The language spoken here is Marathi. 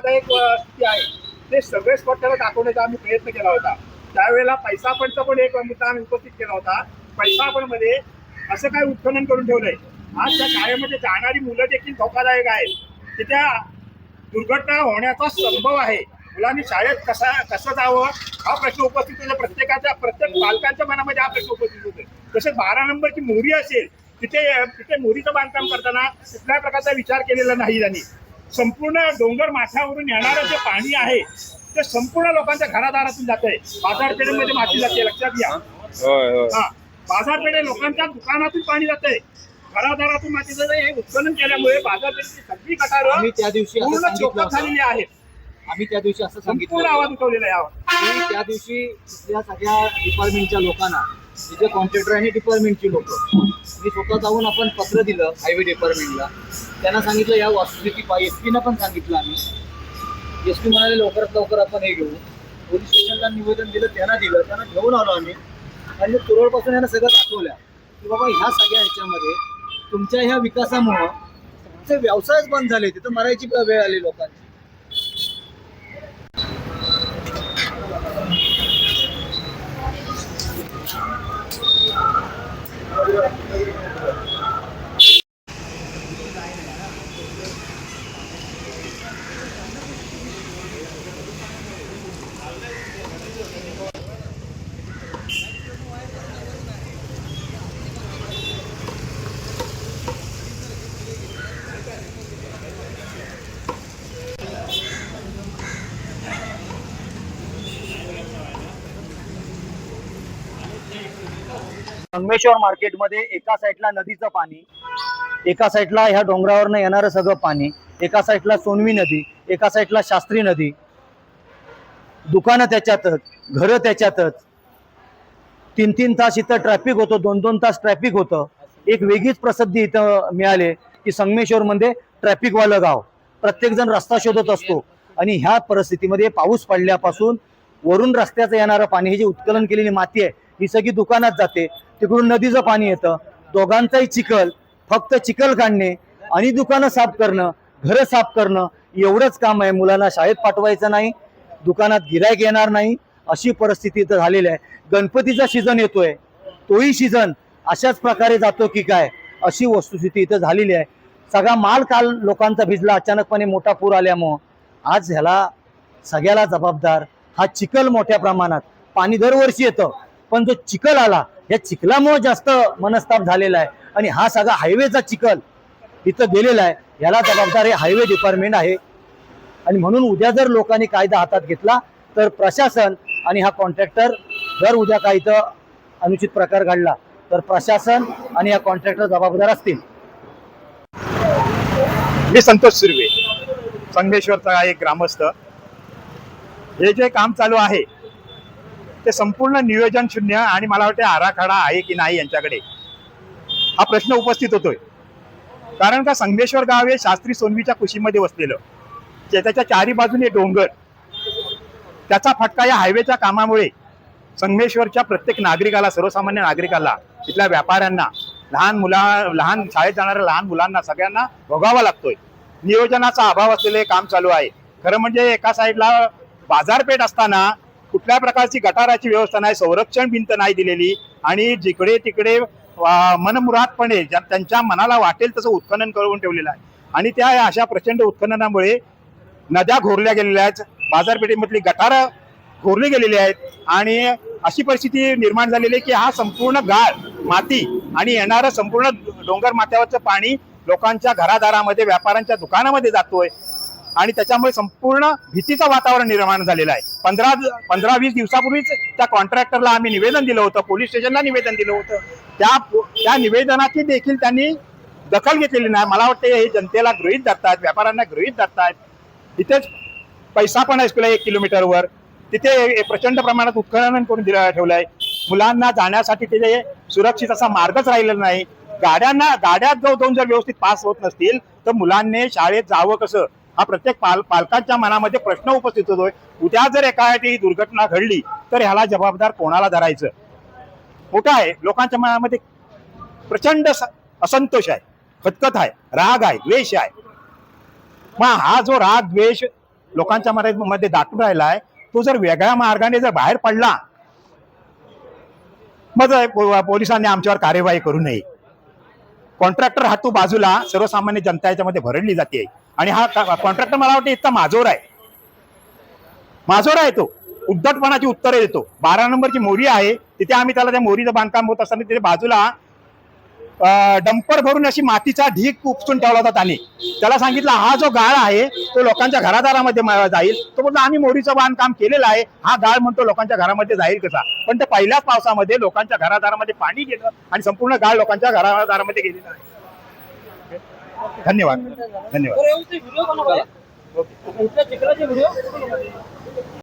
धोकादायक स्थिती आहे ते सगळे स्पॉट त्याला दाखवण्याचा आम्ही प्रयत्न केला होता. त्यावेळेला पैसा फंडचा पण एक मुद्दा आम्ही उपस्थित केला होता. पैसा फंड मध्ये असं काय उत्खनन करून ठेवलंय, आज त्या शाळेमध्ये जाणारी मुलं देखील धोकादायक आहेत. तिथे दुर्घटना होण्याचा संभव आहे. मुलांनी शाळेत कसं जावं हा प्रश्न उपस्थित होतो. प्रत्येक पालकांच्या मनामध्ये हा प्रश्न उपस्थित होतो. तसेच 12 नंबरची मोहरी असेल तिथे मोहरीचं बांधकाम करताना कुठल्याही प्रकारचा विचार केलेला नाही त्यांनी. संपूर्ण डोंगर माथ्यावरून येणारं जे पाणी आहे ते संपूर्ण लोकांच्या घरादारातून जात आहे. बाजारपेठेमध्ये माती जाते, लक्षात घ्या. हा, बाजारपेठे लोकांच्या दुकानातून पाणी जात आहे, घरादारातून माती जात आहे. हे उत्खनन केल्यामुळे बाजारपेठेची सगळी गटारं पूर्ण चोखट झालेली आहेत. आम्ही त्या दिवशी असं संपूर्ण आवाज उठवलेला आहे. की त्या दिवशी तिथल्या सगळ्या डिपार्टमेंटच्या लोकांना, तिथे कॉन्ट्रॅक्टर आणि डिपार्टमेंटची लोक, मी स्वतः जाऊन आपण पत्र दिलं हायवे डिपार्टमेंटला. त्यांना सांगितलं या वास्तुस्थिती पाहिजे. एसपीना पण सांगितलं आम्ही. एसपी म्हणाले लवकरात लवकर आपण हे घेऊ. पोलीस स्टेशनला निवेदन दिलं, त्यांना घेऊन आलो आम्ही. आणि तुरळपासून यांना सगळं दाखवल्या की बाबा ह्या सगळ्या ह्याच्यामध्ये तुमच्या ह्या विकासामुळं तुमचे व्यवसायच बंद झाले, तिथं मरायची वेळ आली लोकांची. संगमेश्वर मार्केटमध्ये एका साईडला नदीचं पाणी, एका साईडला ह्या डोंगरावरनं येणारं सगळं पाणी, एका साईडला सोनवी नदी, एका साईडला शास्त्री नदी, दुकानं त्याच्यातच, घरं त्याच्यातच. 3-3 तास इथं ट्रॅफिक होतं, 2-2 तास ट्रॅफिक होतं. एक वेगळीच प्रसिद्धी इथं मिळाले की संगमेश्वरमध्ये ट्रॅफिकवालं गाव. प्रत्येक जण रस्ता शोधत असतो. आणि ह्या परिस्थितीमध्ये पाऊस पडल्यापासून वरून रस्त्याचं येणारं पाणी, ही जी उत्खनन केलेली माती आहे ही सगळी दुकानात जाते. तिकडून नदीचं पाणी येतं. दोघांचाही चिखल, फक्त चिखल काढणे आणि दुकानं साफ करणं, घरं साफ करणं एवढंच काम आहे. मुलांना शाळेत पाठवायचं नाही, दुकानात गिराईक येणार नाही, अशी परिस्थिती इथं झालेली आहे. गणपतीचा सीझन येतोय, तोही सीझन अशाच प्रकारे जातो की काय, अशी वस्तुस्थिती इथं झालेली आहे. सगळा माल काल लोकांचा भिजला, अचानकपणे मोठा पूर आल्यामुळं. आज ह्याला सगळ्याला जबाबदार हा चिखल. मोठ्या प्रमाणात पाणी दरवर्षी येतं, पण जो चिखल आला या चिखलामुळे जास्त मनस्ताप झालेला आहे. आणि हा सगळा हायवेचा चिखल इथं गेलेला आहे, याला जबाबदार हे हायवे डिपार्टमेंट आहे. आणि म्हणून उद्या जर लोकांनी कायदा हातात घेतला तर प्रशासन आणि हा कॉन्ट्रॅक्टर, जर उद्या काही इथं अनुचित प्रकार घडला तर प्रशासन आणि हा कॉन्ट्रॅक्टर जबाबदार असतील. मी संतोष सुर्वे, संगमेश्वरचा एक ग्रामस्थ. हे जे काम चालू आहे ते संपूर्ण नियोजन शून्य आणि मला वाटते आराखडा आहे की नाही यांच्याकडे, हा प्रश्न उपस्थित होतोय. कारण का संगमेश्वर गाव हे शास्त्री सोनवीच्या कुशीमध्ये वसलेलं, त्याच्या चारी बाजूने डोंगर, त्याचा फटका या हायवेच्या कामामुळे संगमेश्वरच्या प्रत्येक नागरिकाला, सर्वसामान्य नागरिकाला, तिथल्या व्यापाऱ्यांना, लहान शाळेत जाणाऱ्या लहान मुलांना सगळ्यांना भोगावा लागतोय. नियोजनाचा अभाव असलेले काम चालू आहे. खरं म्हणजे एका साईडला बाजारपेठ असताना कुठल्या प्रकारची गटाराची व्यवस्था नाही, संरक्षण भिंत नाही दिलेली, आणि जिकडे तिकडे मनमुरादपणे त्यांच्या मनाला वाटेल तसं उत्खनन करून ठेवलेलं आहे. आणि त्या अशा प्रचंड उत्खननामुळे नद्या घोरल्या गेलेल्या आहेत, बाजारपेठेमधली गटारं घोरली गेलेली आहेत. आणि अशी परिस्थिती निर्माण झालेली आहे की हा संपूर्ण गाळ, माती आणि येणारं संपूर्ण डोंगर माथ्यावरचं पाणी लोकांच्या घरादारामध्ये, व्यापाऱ्यांच्या दुकानामध्ये जातोय. आणि त्याच्यामुळे संपूर्ण भीतीचं वातावरण निर्माण झालेलं आहे. 15-20 दिवसापूर्वीच त्या कॉन्ट्रॅक्टरला आम्ही निवेदन दिलं होतं, पोलीस स्टेशनला निवेदन दिलं होतं. त्या निवेदनाची देखील त्यांनी दखल घेतलेली नाही. मला वाटतं हे जनतेला गृहीत धरतात, व्यापाऱ्यांना गृहीत धरतात. इथेच पैसा पण आहे 1 किलोमीटरवर, तिथे प्रचंड प्रमाणात उत्खनन करून ठेवलंय. मुलांना जाण्यासाठी तिथे सुरक्षित असा मार्गच राहिलेला नाही. गाड्यात जाऊन जर व्यवस्थित पास होत नसतील तर मुलांनी शाळेत जावं कसं, हा प्रत्येक पालकांच्या मनामध्ये प्रश्न उपस्थित होतोय. उद्या जर एखादी दुर्घटना घडली तर ह्याला जबाबदार कोणाला धरायचं, मोठा आहे. लोकांच्या मनामध्ये प्रचंड असंतोष आहे, खतखत आहे, राग आहे, द्वेष आहे. मग हा जो राग द्वेष लोकांच्या मध्ये दाटून राहिलाय, तो जर वेगळ्या मार्गाने जर बाहेर पडला, मग पोलिसांनी आमच्यावर कार्यवाही करू नये. कॉन्ट्रॅक्टर हा तो बाजूला, सर्वसामान्य जनता याच्यामध्ये भरडली जाते. आणि हा कॉन्ट्रॅक्टर मला वाटतं इतका माजोरा आहे तो, उद्धटपणाची उत्तरे देतो. 12 नंबरची मोरी आहे, तिथे आम्ही त्याला त्या मोरीचं बांधकाम होत असताना तिथे बाजूला डंपर भरून अशी मातीचा ढीग उपसून ठेवला होता त्याने. त्याला सांगितलं हा जो गाळ आहे तो लोकांच्या घरादारामध्ये जाईल. तो बोलतो आम्ही मोरीचं बांधकाम केलेलं आहे, हा गाळ म्हणतो लोकांच्या घरामध्ये जाईल कसा. पण ते पहिल्याच पावसामध्ये लोकांच्या घरादारामध्ये पाणी गेलं आणि संपूर्ण गाळ लोकांच्या घरादारामध्ये गेलेलं आहे. धन्यवाद.